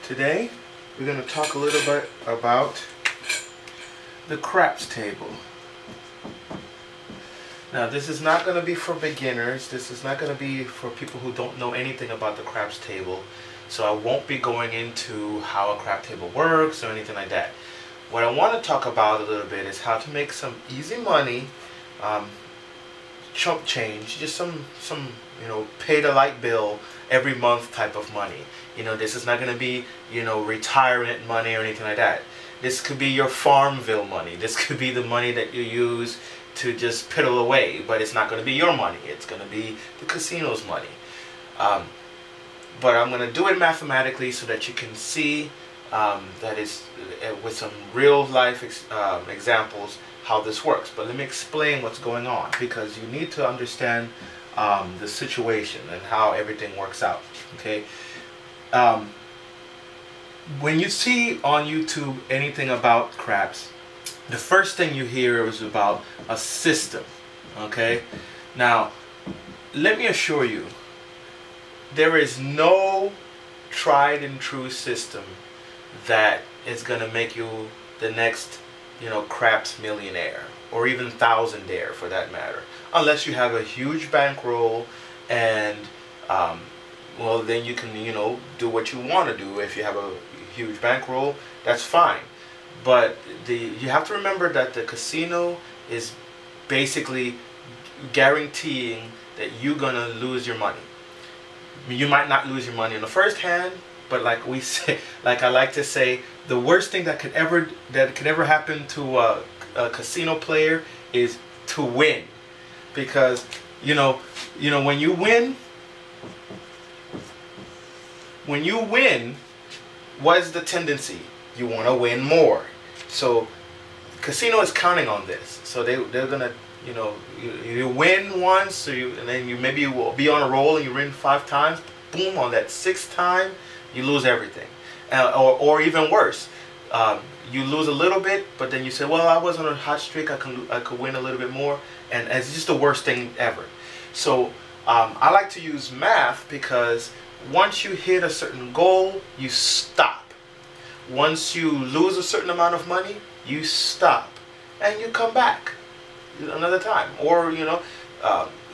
Today we're going to talk a little bit about the craps table. Now this is not going to be for beginners. This is not going to be for people who don't know anything about the craps table. So I won't be going into how a crap table works or anything like that. What I want to talk about a little bit is how to make some easy money, chump change, just some pay the light bill every month type of money. This is not going to be retirement money or anything like that. This could be your Farmville money. This could be the money that you use to just piddle away, but it's not going to be your money. It's going to be the casino's money. But I'm going to do it mathematically so that you can see that it's with some real life examples how this works. But let me explain what's going on, because you need to understand the situation and how everything works out. Okay. When you see on YouTube anything about craps, the first thing you hear is about a system. Okay. Now, let me assure you, there is no tried and true system that is going to make you the next, craps millionaire, or even thousandaire for that matter, unless you have a huge bankroll and, well, then you can, do what you want to do. If you have a huge bankroll, that's fine. But you have to remember that the casino is basically guaranteeing that you're going to lose your money. You might not lose your money in the first hand, but like I like to say, the worst thing that could ever happen to a casino player is to win, because when you win, what is the tendency? You want to win more. So casino is counting on this. So they're gonna you win once, and then maybe you will be on a roll and you win 5 times. Boom, on that 6th time, you lose everything. Or even worse, you lose a little bit, but then you say, well, I was on a hot streak, I could win a little bit more, and it's just the worst thing ever. So I like to use math, because once you hit a certain goal, you stop. Once you lose a certain amount of money, you stop, and you come back another time, or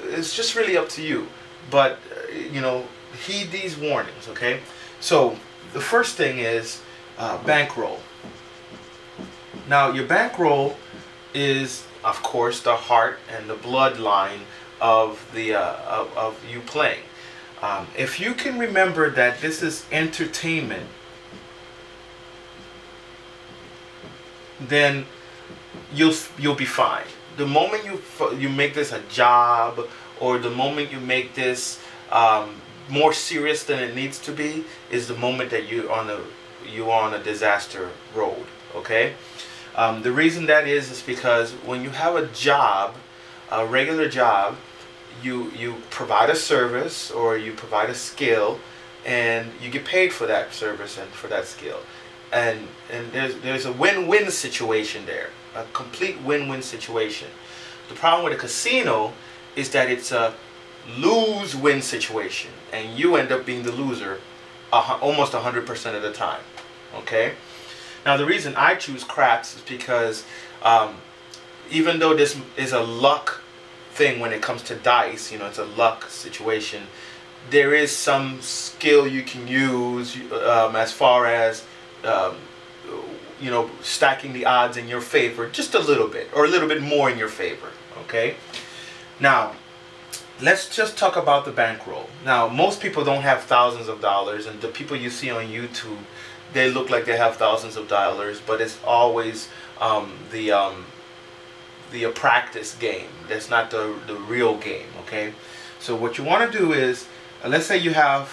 it's just really up to you. But heed these warnings. Okay, so the first thing is bankroll. Now your bankroll is, of course, the heart and the bloodline of the of you playing. If you can remember that this is entertainment, then you'll be fine. The moment you make this a job, or the moment you make this more serious than it needs to be, is the moment that you're on a disaster road. Okay, the reason that is because when you have a job, a regular job, you provide a service or you provide a skill, and you get paid for that service and for that skill, and there's a win-win situation there. A complete win-win situation. The problem with a casino is that it's a lose-win situation, and you end up being the loser almost 100% of the time. Okay. Now the reason I choose craps is because even though this is a luck thing when it comes to dice, it's a luck situation, there is some skill you can use as far as stacking the odds in your favor just a little bit, or a little bit more in your favor. Okay. Now let's just talk about the bankroll. Now most people don't have thousands of dollars, and the people you see on YouTube, they look like they have thousands of dollars, but it's always the practice game. That's not the real game. Okay. So what you want to do is, let's say you have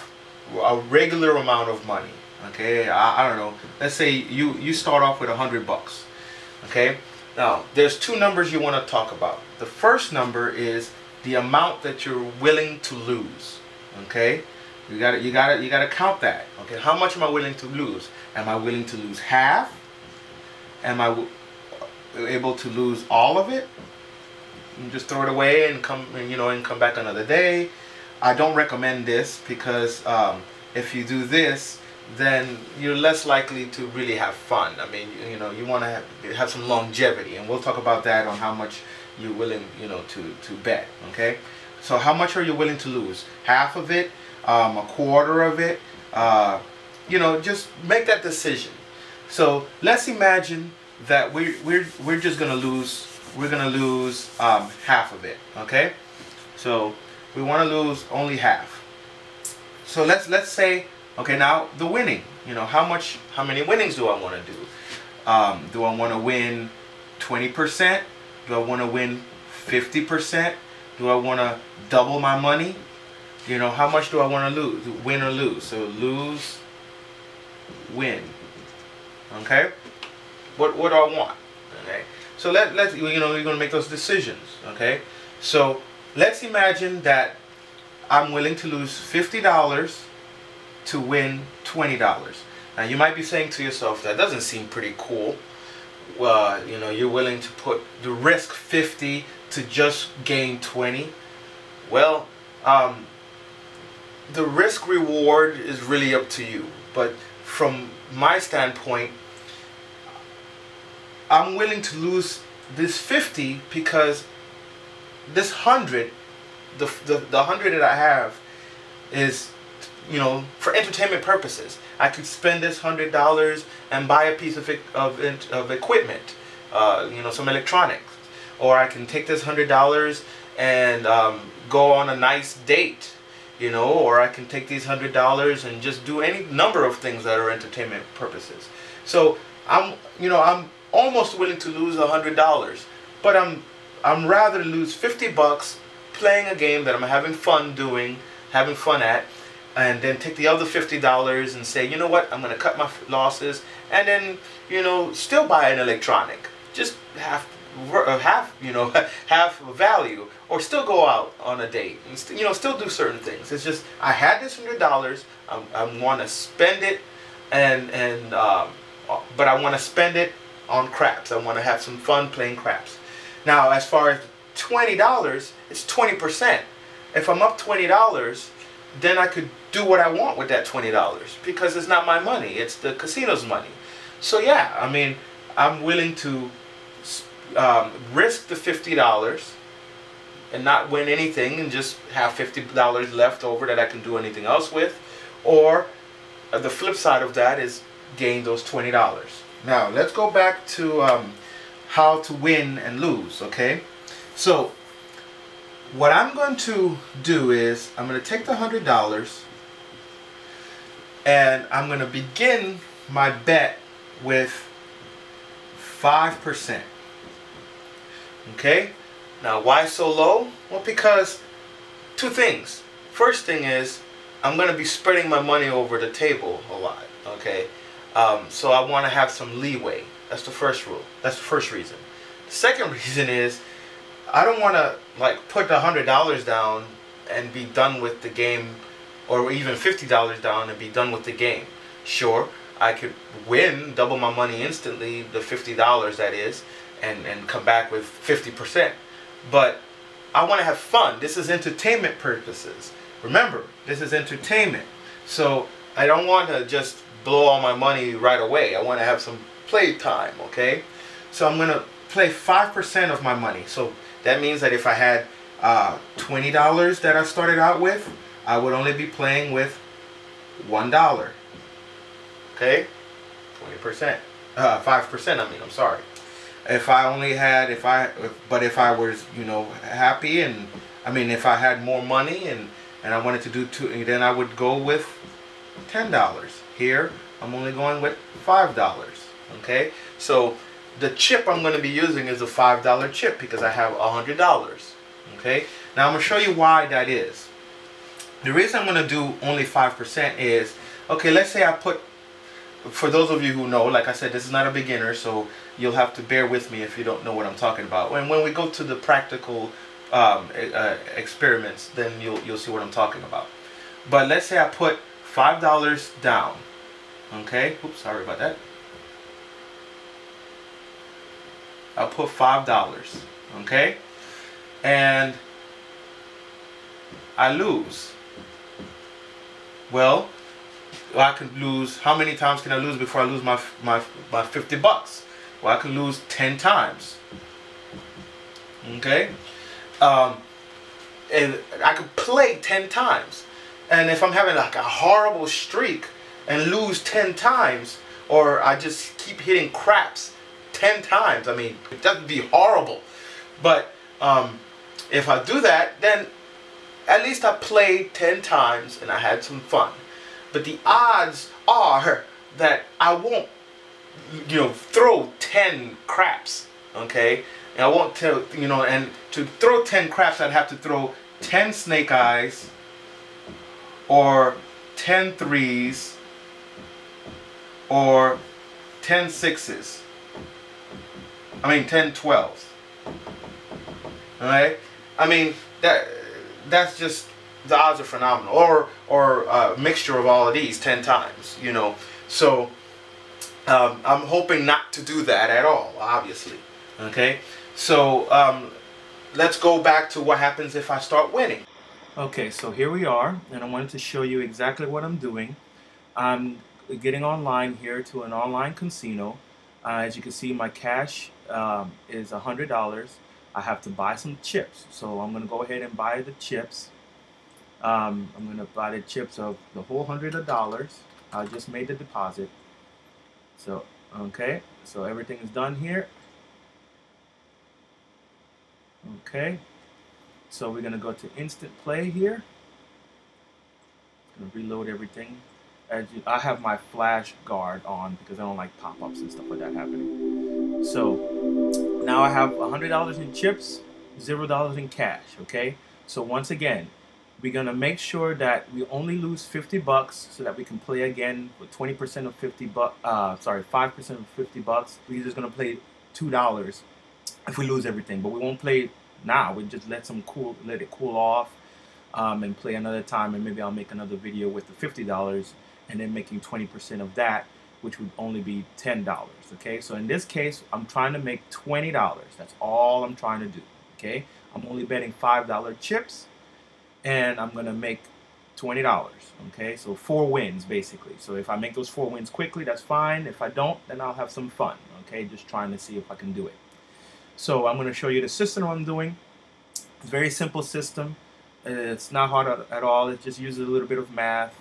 a regular amount of money. Okay, I don't know. Let's say you start off with $100. Okay. Now there's 2 numbers you want to talk about. The first number is the amount that you're willing to lose. Okay. You gotta count that. Okay. How much am I willing to lose? Am I willing to lose half? Am I able to lose all of it and just throw it away and come back another day? I don't recommend this, because if you do this, then you're less likely to really have fun. I mean, you know, you want to have some longevity, and we'll talk about that on how much you're willing, you know, to bet. Okay, so how much are you willing to lose? Half of it, a quarter of it, you know, just make that decision. So let's imagine that we're just gonna lose. We're gonna lose half of it. Okay, so we want to lose only half. So let's say, okay, now the winning. You know, how many winnings do I want to do? Do I want to win 20%? Do I want to win 50%? Do I want to double my money? You know, how much do I want to lose? Win or lose? So lose, win. Okay. What do I want? Okay. So let's, you know, you're going to make those decisions. Okay. So let's imagine that I'm willing to lose $50 to win $20. Now you might be saying to yourself, that doesn't seem pretty cool. Well, you know, you're willing to risk 50 to just gain 20. Well, the risk reward is really up to you. But from my standpoint, I'm willing to lose this 50 because this 100, the 100 that I have is, you know, for entertainment purposes. I could spend this $100 and buy a piece of equipment, you know, some electronics, or I can take this $100 and go on a nice date, you know, or I can take these $100 and just do any number of things that are entertainment purposes. So I'm almost willing to lose $100, but I'm rather lose $50 playing a game that I'm having fun at, and then take the other $50 and say, you know what, I'm going to cut my losses, and then, you know, still buy an electronic, just half value, or still go out on a date, and you know, still do certain things. It's just, I had this $100, I want to spend it, but I want to spend it on craps. I want to have some fun playing craps. Now, as far as $20, it's 20%. If I'm up $20, then I could do what I want with that $20 because it's not my money, it's the casino's money. So yeah, I mean, I'm willing to risk the $50 and not win anything and just have $50 left over that I can do anything else with, or the flip side of that is gain those $20. Now let's go back to how to win and lose. Okay, so what I'm going to do is I'm going to take the $100 and I'm going to begin my bet with 5%. Okay, now why so low? Well, because two things. First thing is, I'm going to be spreading my money over the table a lot. Okay, so I want to have some leeway. That's the first rule. That's the first reason. The second reason is, I don't want to like put the $100 down and be done with the game, or even $50 down and be done with the game. Sure, I could win, double my money instantly, the $50 that is, and come back with 50%. But I want to have fun. This is entertainment purposes. Remember, this is entertainment. So I don't want to just blow all my money right away. I want to have some play time, okay? So I'm going to play 5% of my money. So that means that if I had $20 that I started out with, I would only be playing with $1. Okay? 20%. 5%, I mean, I'm sorry. If I only had, if I was, you know, happy, and I mean, if I had more money and I wanted to do two, then I would go with $10. Here, I'm only going with $5. Okay? So the chip I'm going to be using is a $5 chip because I have $100. Okay? Now I'm going to show you why that is. The reason I'm going to do only 5% is, okay, let's say I put, for those of you who know, like I said, this is not a beginner, so you'll have to bear with me if you don't know what I'm talking about. And when we go to the practical experiments, then you'll see what I'm talking about. But let's say I put $5 down. Okay? Oops, sorry about that. I'll put $5. Okay? And I lose. Well, Well, I could lose. How many times can I lose before I lose my $50? Well, I could lose 10 times. Okay, and I could play 10 times. And if I'm having like a horrible streak and lose 10 times, or I just keep hitting craps 10 times, I mean, that would be horrible. But if I do that, then at least I played 10 times and I had some fun. But the odds are that I won't, throw 10 craps, okay? And I won't tell, and to throw 10 craps, I'd have to throw 10 snake eyes, or 10 threes, or 10 sixes. I mean 10 12s. Alright? I mean that's just, the odds are phenomenal. Or a mixture of all of these 10 times, So I'm hoping not to do that at all, obviously. Okay? So let's go back to what happens if I start winning. Okay, so here we are, and I wanted to show you exactly what I'm doing. I'm getting online here to an online casino. As you can see, my cash is $100. I have to buy some chips, so I'm going to go ahead and buy the chips. I'm going to buy the chips of the whole $100. I just made the deposit. So, okay, so everything is done here. Okay, so we're going to go to instant play here. I'm going to reload everything. I have my flash guard on because I don't like pop-ups and stuff like that happening. So now I have $100 in chips, $0 in cash. Okay, so once again, we're gonna make sure that we only lose $50 so that we can play again with 20% of 50 bucks. 5% of $50. We're just gonna play $2 if we lose everything, but we won't play now. We just let it cool off, and play another time, and maybe I'll make another video with the $50 and then making 20% of that, which would only be $10. Okay, so in this case, I'm trying to make $20. That's all I'm trying to do. Okay, I'm only betting $5 chips, and I'm gonna make $20. Okay, so 4 wins basically. So if I make those 4 wins quickly, that's fine. If I don't, then I'll have some fun. Okay, just trying to see if I can do it. So I'm gonna show you the system I'm doing. It's a very simple system. It's not hard at all. It just uses a little bit of math.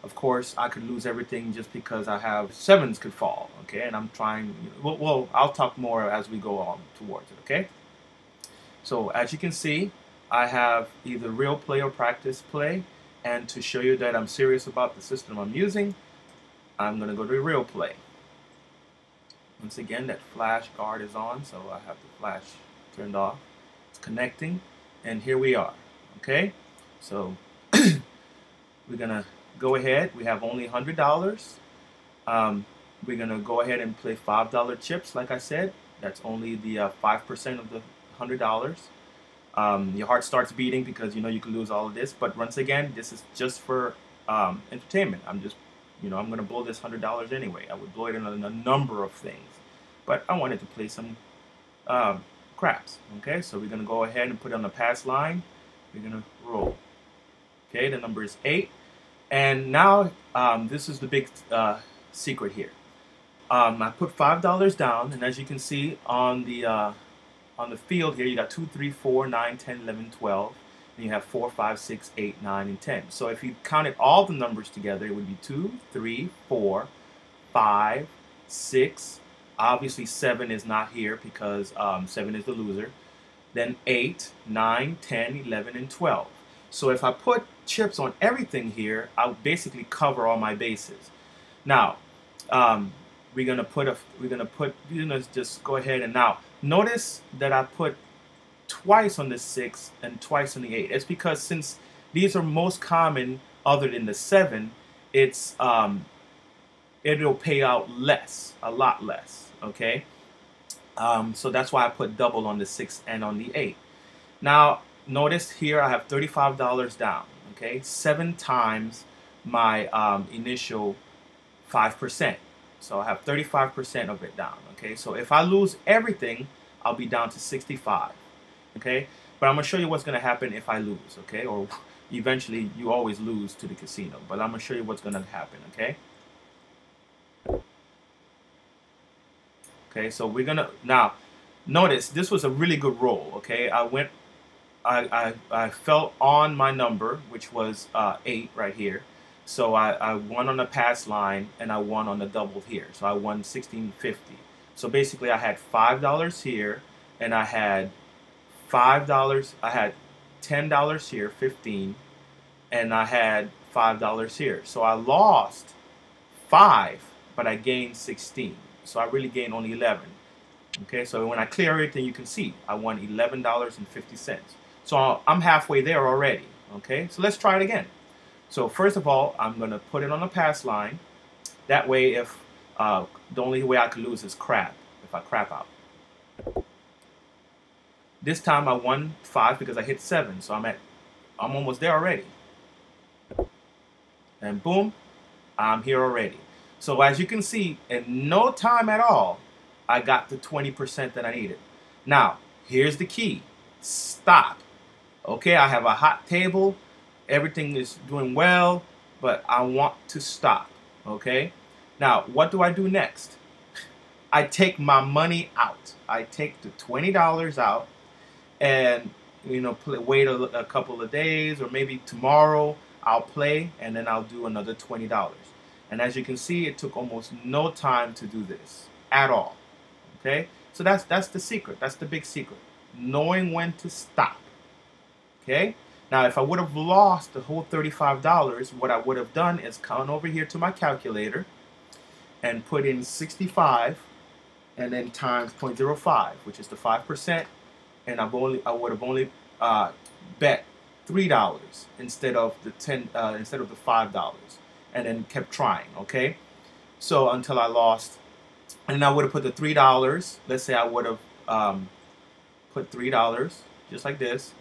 Of course, I could lose everything just because I have 7s could fall. Okay, and I'm trying. Well, I'll talk more as we go on towards it. Okay. So as you can see, I have either real play or practice play, and to show you that I'm serious about the system I'm using, I'm going to go to real play. Once again, that flash guard is on, so I have the flash turned off. It's connecting, and here we are. Okay, so we're going to go ahead. We have only $100. We're going to go ahead and play $5 chips, like I said. That's only the 5% of the $100. Your heart starts beating because you can lose all of this, but once again, this is just for entertainment. I'm just, I'm going to blow this $100 anyway. I would blow it in a number of things, but I wanted to play some craps. Okay, so we're going to go ahead and put it on the pass line. We're going to roll. Okay, the number is 8, and now this is the big secret here. I put $5 down, and as you can see on the field here, you got 2, 3, 4, 9, 10, 11, 12, and you have 4, 5, 6, 8, 9, and 10. So if you counted all the numbers together, it would be 2, 3, 4, 5, 6. Obviously 7 is not here because 7 is the loser. Then 8, 9, 10, 11, and 12. So if I put chips on everything here, I'll basically cover all my bases. Now, we're gonna just go ahead and now notice that I put twice on the 6 and twice on the 8. It's because since these are most common other than the 7, it's it'll pay out less, a lot less. Okay, so that's why I put double on the 6 and on the 8. Now notice here I have $35 down. Okay, 7 times my initial 5%. So I have 35% of it down. Okay, so if I lose everything, I'll be down to 65. Okay, but I'm gonna show you what's gonna happen if I lose. Okay, or eventually you always lose to the casino. But I'm gonna show you what's gonna happen. Okay, so we're gonna now notice this was a really good roll. Okay, I fell on my number, which was 8 right here. So I won on the pass line and I won on the double here. So I won 16.50. So basically I had $5 here and I had $5. I had $10 here, 15, and I had $5 here. So I lost 5, but I gained 16. So I really gained only 11. Okay, so when I clear everything, you can see I won $11.50. So I'm halfway there already. Okay, so let's try it again. So first of all, I'm gonna put it on the pass line. That way, if the only way I could lose is crap, if I crap out. This time I won 5 because I hit 7, so I'm almost there already. And boom, I'm here already. So as you can see, in no time at all, I got the 20% that I needed. Now, here's the key. Stop. Okay, I have a hot table. Everything is doing well, but I want to stop. Okay? Now, what do I do next? I take my money out. I take the $20 out and wait a couple of days, or maybe tomorrow I'll play and then I'll do another $20. And as you can see, it took almost no time to do this at all. Okay, so that's the secret. That's the big secret, knowing when to stop. Okay, now if I would have lost the whole $35, what I would have done is come over here to my calculator and put in 65 and then times 0.05, which is the 5%, and I would have only bet $3 instead of the $5, and then kept trying. Okay, so until I lost, and I would have put the $3. Let's say I would have put $3 just like this,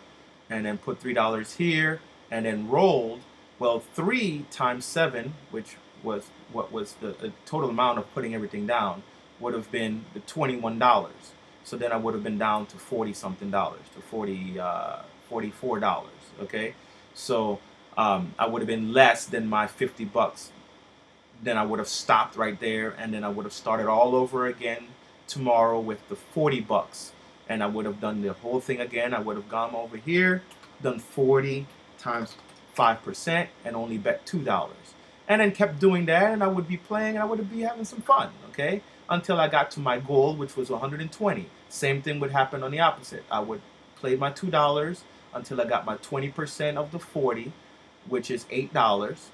and then put $3 here, and then rolled. Well, 3 times 7, which was what was the total amount of putting everything down, would have been the $21. So then I would have been down to 40 something dollars, to $44. Okay, so I would have been less than my $50. Then I would have stopped right there, and then I would have started all over again tomorrow with the $40, and I would have done the whole thing again. I would have gone over here, done 40 times 5%, and only bet $2, and then kept doing that, and I would be playing, and I would be having some fun. Okay, until I got to my goal, which was 120. Same thing would happen on the opposite. I would play my $2 until I got my 20% of the 40, which is $8.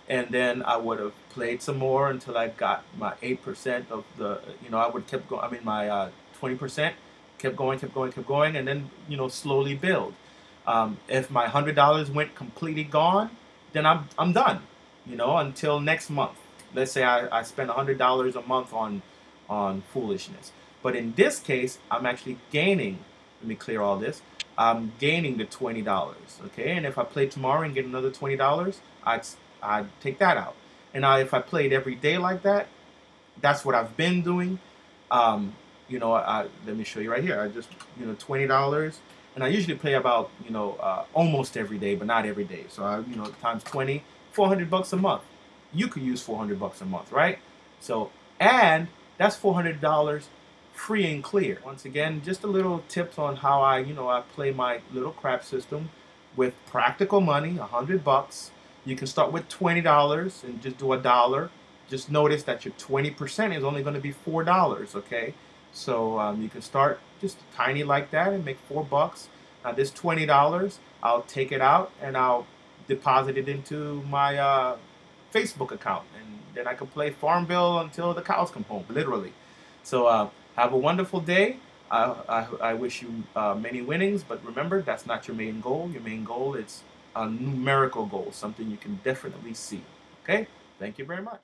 And then I would have played some more until I got my 8% of the, I would kept going, my 20%, kept going, and then, slowly build. If my $100 went completely gone, then I'm done, until next month. Let's say I spend $100 a month on foolishness. But in this case, I'm actually gaining. Let me clear all this. I'm gaining the $20. Okay, and if I play tomorrow and get another $20, I'd take that out. And now if I played every day like that, that's what I've been doing. Let me show you right here. I just $20, and I usually play about almost every day, but not every day. So I times 20, $400 a month. You could use $400 a month, right? So, and that's $400 free and clear. Once again, just a little tips on how I play my little crap system with practical money, $100. You can start with $20 and just do $1. Just notice that your 20% is only going to be $4. Okay, so you can start just tiny like that and make $4. Now this $20, I'll take it out and I'll deposit it into my Facebook account, and then I can play Farmville until the cows come home, literally. So have a wonderful day. I wish you many winnings, but remember, that's not your main goal. Your main goal is a numerical goal, something you can definitely see. Okay? Thank you very much.